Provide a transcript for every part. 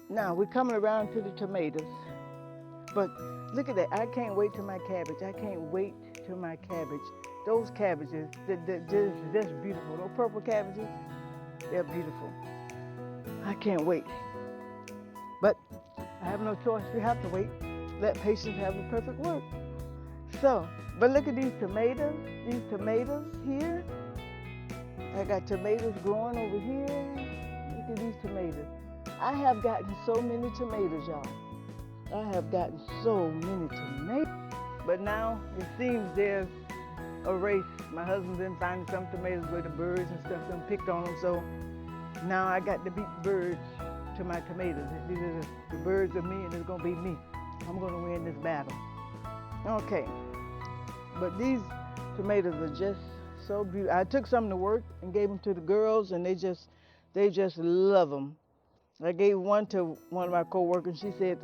Now we're coming around to the tomatoes. But look at that. I can't wait till my cabbage. I can't wait till my cabbage. Those cabbages, just beautiful. Those purple cabbages, they're beautiful. I can't wait. But I have no choice. We have to wait. Let patience have the perfect work. So, but look at these tomatoes. These tomatoes here. I got tomatoes growing over here. Look at these tomatoes. I have gotten so many tomatoes, y'all. I have gotten so many tomatoes. But now it seems there's a race. My husband's been finding some tomatoes where the birds and stuff done picked on them. So now I got to beat the birds to my tomatoes. These are the birds are me and it's going to be me. I'm going to win this battle. Okay. But these tomatoes are just so beautiful. I took some to work and gave them to the girls and they just love them. I gave one to one of my coworkers. She said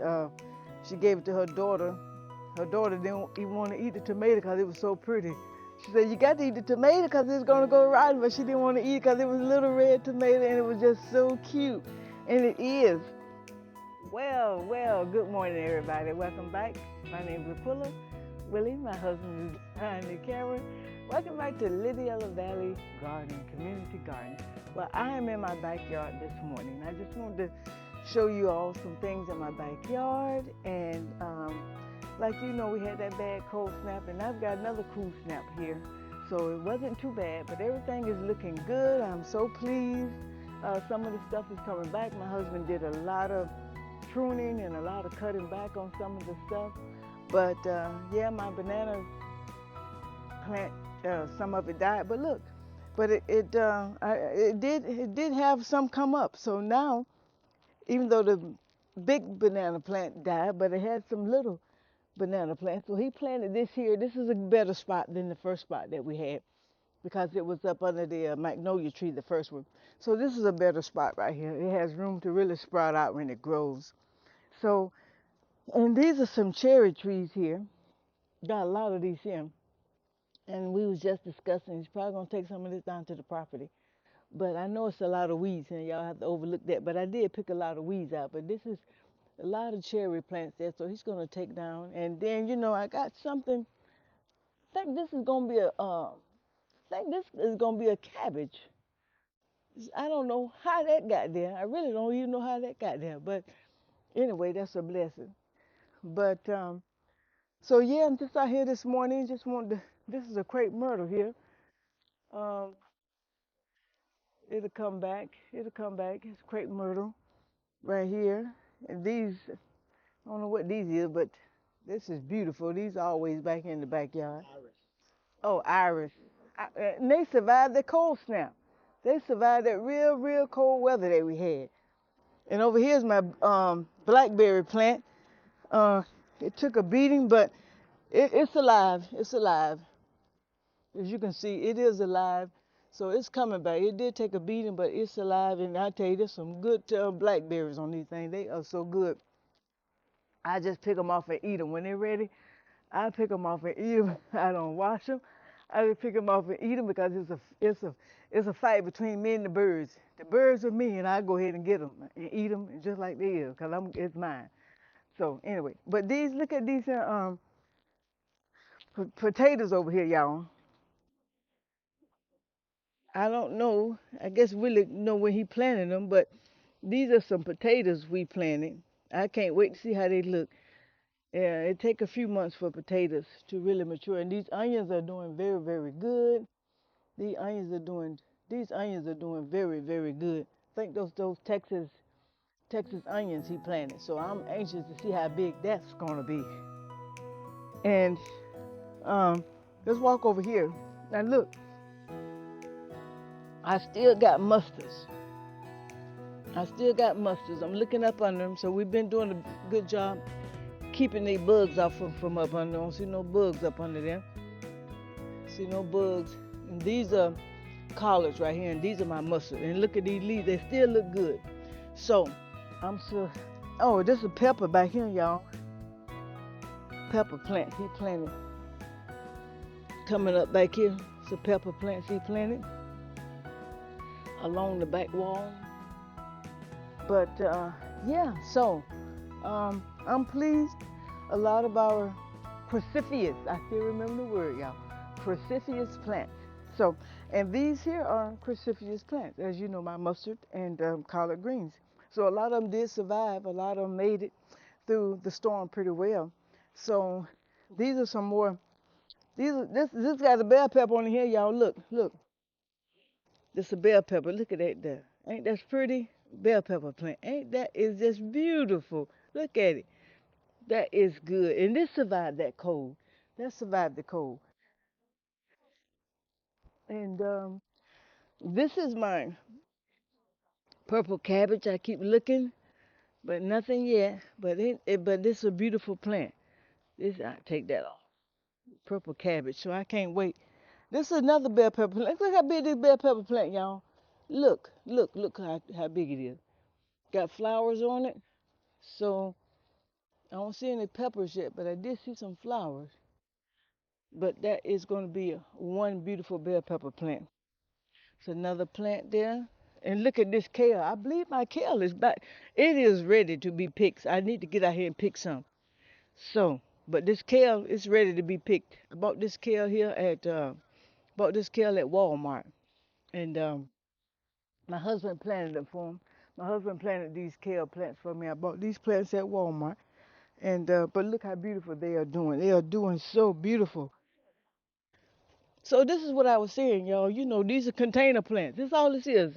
she gave it to her daughter. Her daughter didn't even want to eat the tomato because it was so pretty. She said, you got to eat the tomato because it's going to go right, but she didn't want to eat it because it was a little red tomato and it was just so cute. And it is. Well, good morning, everybody. Welcome back. My name is Aquila. Willie, my husband is behind the camera. Welcome back to Lydia Valley Garden, Community Garden. Well, I am in my backyard this morning. I just wanted to show you all some things in my backyard. And like you know, we had that bad cold snap, and I've got another cool snap here. So it wasn't too bad, but everything is looking good. I'm so pleased. Some of the stuff is coming back. My husband did a lot of pruning and a lot of cutting back on some of the stuff. But yeah, my banana plant, some of it died. But look, but it did have some come up. So now, even though the big banana plant died, but it had some little banana plants. So he planted this here. This is a better spot than the first spot that we had because it was up under the magnolia tree, the first one. So this is a better spot right here. It has room to really sprout out when it grows. So, and these are some cherry trees here. Got a lot of these here. And we was just discussing, he's probably gonna take some of this down to the property. But I know it's a lot of weeds and y'all have to overlook that. But I did pick a lot of weeds out. But this is a lot of cherry plants there, so he's gonna take down. And then, you know, I got something, I think this is gonna be a cabbage. I don't know how that got there. I really don't even know how that got there. But anyway, that's a blessing. But so yeah, I'm just out here this morning. Just wanted to. This is a crepe myrtle here. Um, it'll come back. It'll come back. It's crepe myrtle right here. And these, I don't know what these is, but this is beautiful. These are always back in the backyard. Oh, iris. And they survived the cold snap. They survived that real cold weather that we had. And over here's my blackberry plant. Uh, it took a beating, but it's alive. It's alive. As you can see, it is alive. So it's coming back. It did take a beating, but it's alive. And I tell you, there's some good blackberries on these things. They are so good. I just pick them off and eat them. When they're ready, I pick them off and eat them. I don't wash them. I just pick them off and eat them because it's a fight between me and the birds. The birds are me, and I go ahead and get them and eat them just like they is, because it's mine. So anyway, but these, look at these potatoes over here, y'all. I don't know. I guess Willie know when he planted them, but these are some potatoes we planted. I can't wait to see how they look. Yeah, it take a few months for potatoes to really mature, and these onions are doing very good. These onions are doing these onions are doing very good. I think those Texas onions he planted. So I'm anxious to see how big that's gonna be. And um, let's walk over here. Now look, I still got mustards. I still got mustards. I'm looking up under them, so we've been doing a good job keeping the bugs off from up under. I don't see no bugs up under there. See no bugs. And these are collards right here, and these are my mustards. And look at these leaves; they still look good. So I'm so. Oh, this is pepper back here, y'all. Pepper plant he planted. Coming up back here, it's a pepper plants he planted along the back wall. But Yeah, so I'm pleased. A lot of our cruciferous, I still remember the word, y'all, cruciferous plants. So, and these here are cruciferous plants, as you know, my mustard and collard greens. So a lot of them did survive. A lot of them made it through the storm pretty well. So these are some more. This got a bell pepper on here, y'all. Look. This a bell pepper. Look at that there. Ain't that pretty? Bell pepper plant. Ain't that is just beautiful. Look at it. That is good. And this survived that cold. That survived the cold. And this is my purple cabbage. I keep looking, but nothing yet. But this is a beautiful plant. This I take that off. Purple cabbage. So I can't wait. This is another bell pepper plant. Look how big this bell pepper plant, y'all. Look how big it is. Got flowers on it. So I don't see any peppers yet, but I did see some flowers. But that is going to be one beautiful bell pepper plant. It's another plant there. And look at this kale. I believe my kale is back. It is ready to be picked. I need to get out here and pick some. So, but this kale is ready to be picked. I bought this kale at Walmart, and my husband planted it for him. My husband planted these kale plants for me. I bought these plants at Walmart. And but look how beautiful they are doing. They are doing so beautiful. So this is what I was saying, y'all. You know, these are container plants. This is all this is.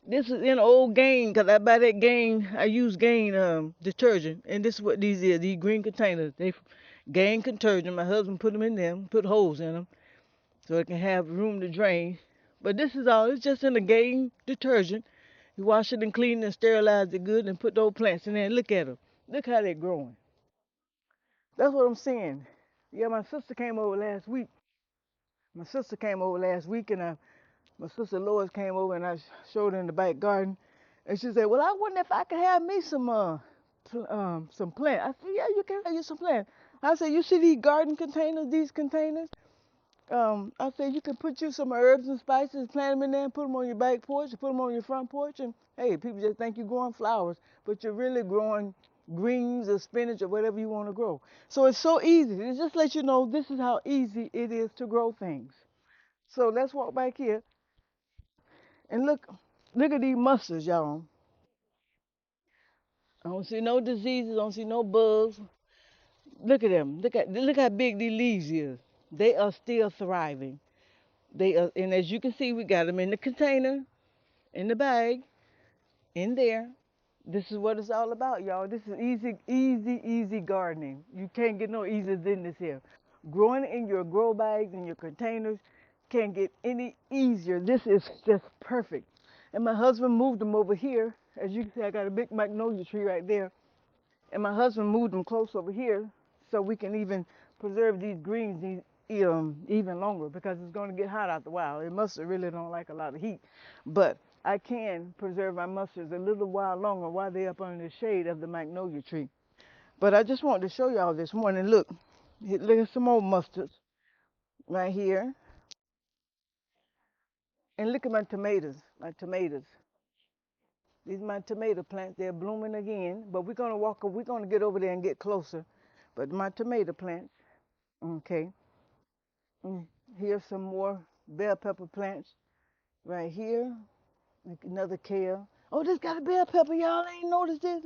This is in old Gain, cause I buy that Gain. I use Gain detergent, and this is what these is. These green containers. They Gain detergent. My husband put them in them, put holes in them, so it can have room to drain. But this is all. It's just in a Gain detergent. You wash it and clean it and sterilize it good, and put those plants in there. And look at them. Look how they're growing. That's what I'm saying. Yeah, my sister came over last week. My sister came over last week, and my sister Lois came over, and I showed her in the back garden, and she said, "Well, I wonder if I could have me some plant." I said, "Yeah, you can have you some plant." I said, "You see these garden containers? These containers? I said you can put you some herbs and spices, plant them in there, and put them on your back porch, or put them on your front porch, and hey, people just think you're growing flowers, but you're really growing greens or spinach or whatever you want to grow. So it's so easy. It just lets you know this is how easy it is to grow things. So let's walk back here and look at these mustards, y'all. I don't see no diseases, I don't see no bugs. Look at them. Look how big these leaves is. They are still thriving. They are, and as you can see, we got them in the container, in the bag, in there. This is what it's all about, y'all. This is easy gardening. You can't get no easier than this here. Growing in your grow bags and your containers can't get any easier. This is just perfect. And my husband moved them over here. As you can see, I got a big magnolia tree right there. And my husband moved them close over here so we can even preserve these greens even longer because it's going to get hot after a while. And mustard really don't like a lot of heat. But I can preserve my mustards a little while longer while they're up under the shade of the magnolia tree. But I just wanted to show y'all this morning. Look at some more mustards right here. And look at my tomatoes. My tomatoes. These are my tomato plants. They're blooming again. But we're gonna get over there and get closer. But my tomato plants, okay. Mm, here's some more bell pepper plants right here. Another kale. Oh, this got a bell pepper, y'all. I ain't noticed this.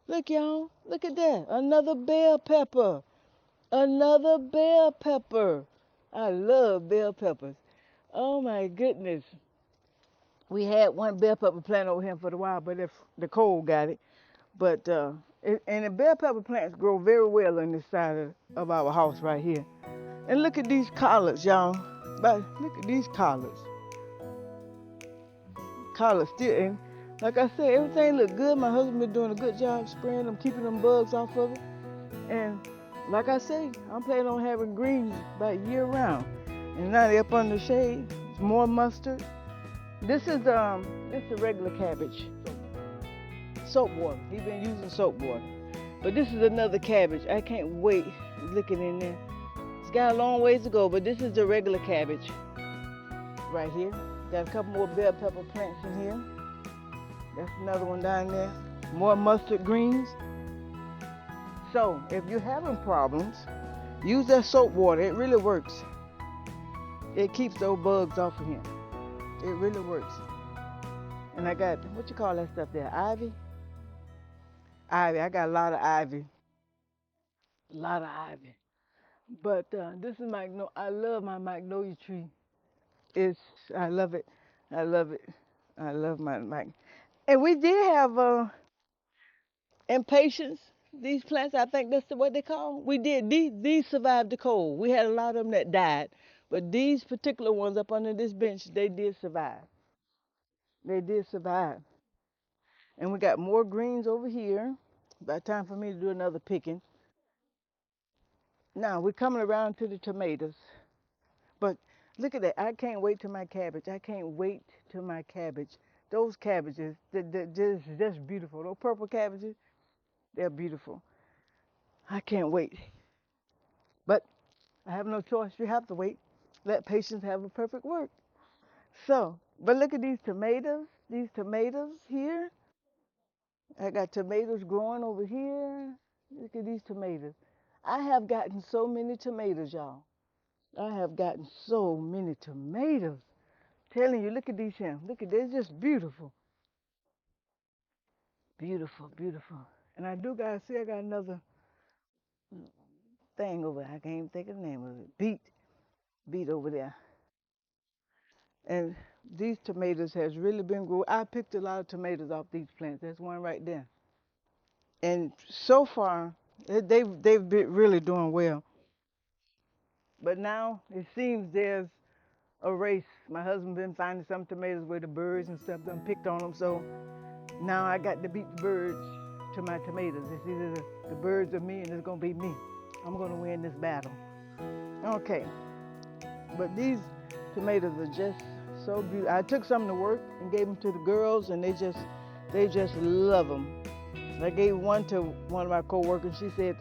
Look, y'all. Look at that. Another bell pepper. Another bell pepper. I love bell peppers. Oh my goodness. We had one bell pepper plant over here for a while, but the cold got it. But and the bell pepper plants grow very well on this side of our house right here. And look at these collards, y'all. But look at these collards. Collards still, and like I said, everything look good. My husband been doing a good job spraying them, keeping them bugs off of it. And like I say, I'm planning on having greens about year round. And now they're up under the shade. It's more mustard. This is regular cabbage. Soap water. He's been using soap water. But this is another cabbage. I can't wait looking in there. It's got a long ways to go, but this is the regular cabbage right here. Got a couple more bell pepper plants in here. That's another one down there. more mustard greens. So if you're having problems, use that soap water. It really works. It keeps those bugs off of him. It really works. And I got, what you call that stuff there? Ivy? Ivy. I got a lot of ivy. A lot of ivy. But this is magnolia. I love my magnolia tree. It's, I love it. I love it. I love my mag. And we did have impatiens. These plants, I think that's what they call 'em. We did. These survived the cold. We had a lot of them that died. But these particular ones up under this bench, they did survive. They did survive. And we got more greens over here. About time for me to do another picking. Now we're coming around to the tomatoes. But look at that. I can't wait till my cabbage. I can't wait till my cabbage. Those cabbages, they're just beautiful. Those purple cabbages, they're beautiful. I can't wait. But I have no choice. You have to wait. Let patience have a perfect work. So, but look at these tomatoes. These tomatoes here. I got tomatoes growing over here. Look at these tomatoes. I have gotten so many tomatoes, y'all. I have gotten so many tomatoes. Telling you, look at these here. Look at, they're just beautiful. Beautiful, beautiful. And I do guys see I got another thing over there. I can't even think of the name of it. Beet over there. And these tomatoes has really been growing. I picked a lot of tomatoes off these plants. There's one right there. And so far, they've been really doing well. But now it seems there's a race. My husband been finding some tomatoes where the birds and stuff done picked on them. So now I got to beat the birds to my tomatoes. It's either the birds or me, and it's gonna be me. I'm gonna win this battle. Okay, but these tomatoes are just so beautiful. I took some to work and gave them to the girls, and they just love them. I gave one to one of my co-workers. She said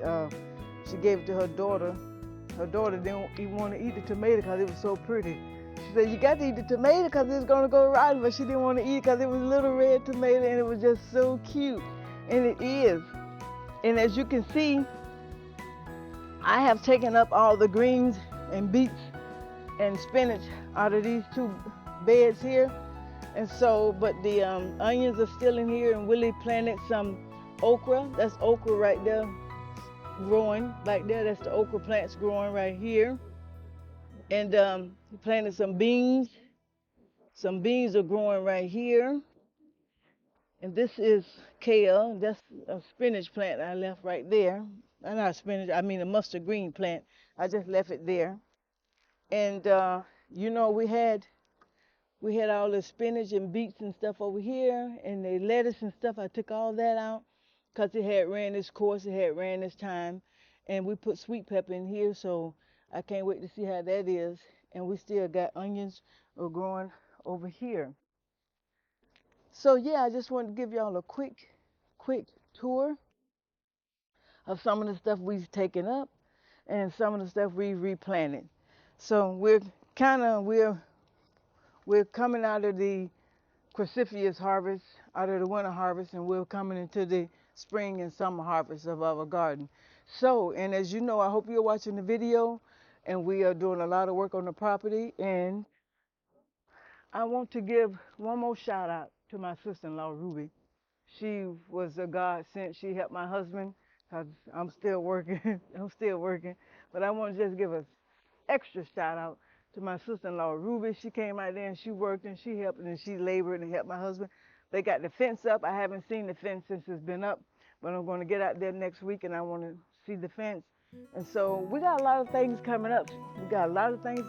she gave it to her daughter. Her daughter didn't even want to eat the tomato because it was so pretty. She said, you got to eat the tomato because it's going to go rotten, but she didn't want to eat it because it was a little red tomato and it was just so cute. And it is. And as you can see, I have taken up all the greens and beets and spinach out of these two beds here. And so, but the onions are still in here, and Willie planted some okra. That's okra right there growing back there. That's the okra plants growing right here. And he planted some beans. Some beans are growing right here. And this is kale. That's a spinach plant I left right there. Not spinach, I mean a mustard green plant. I just left it there. And you know, we had all the spinach and beets and stuff over here, and the lettuce and stuff. I took all that out because it had ran its course, it had ran its time. And we put sweet pepper in here, so I can't wait to see how that is. And we still got onions growing over here. So yeah, I just wanted to give y'all a quick tour of some of the stuff we've taken up and some of the stuff we've replanted. So we're coming out of the cruciferous harvest, out of the winter harvest, and we're coming into the spring and summer harvest of our garden. So, and as you know, I hope you're watching the video, and we are doing a lot of work on the property. And I want to give one more shout out to my sister-in-law, Ruby. She was a godsend. She helped my husband because I'm still working. I'm still working. But I want to just give an extra shout out to my sister-in-law, Ruby. She came out there and she worked and she helped and she labored and helped my husband. They got the fence up. I haven't seen the fence since it's been up, but I'm going to get out there next week and I want to see the fence. And so we got a lot of things coming up. We got a lot of things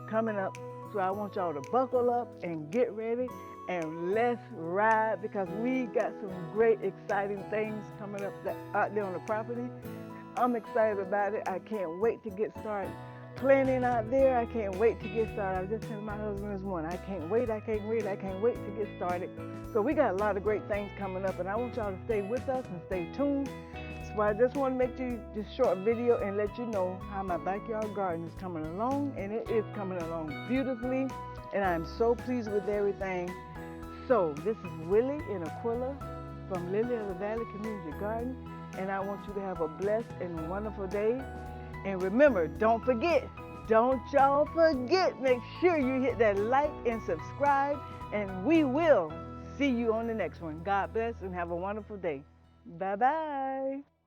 coming up. So I want y'all to buckle up and get ready and let's ride, because we got some great, exciting things coming up out there on the property. I'm excited about it. I can't wait to get started planning out there. I can't wait to get started. I was just telling my husband this morning, I can't wait to get started. So we got a lot of great things coming up, and I want y'all to stay with us and stay tuned. So I just want to make you this short video and let you know how my backyard garden is coming along, and it is coming along beautifully, and I'm so pleased with everything. So this is Willie in Aquila from Lily of the Valley Community Garden, and I want you to have a blessed and wonderful day. And remember, don't y'all forget, make sure you hit that like and subscribe, and we will see you on the next one. God bless and have a wonderful day. Bye-bye.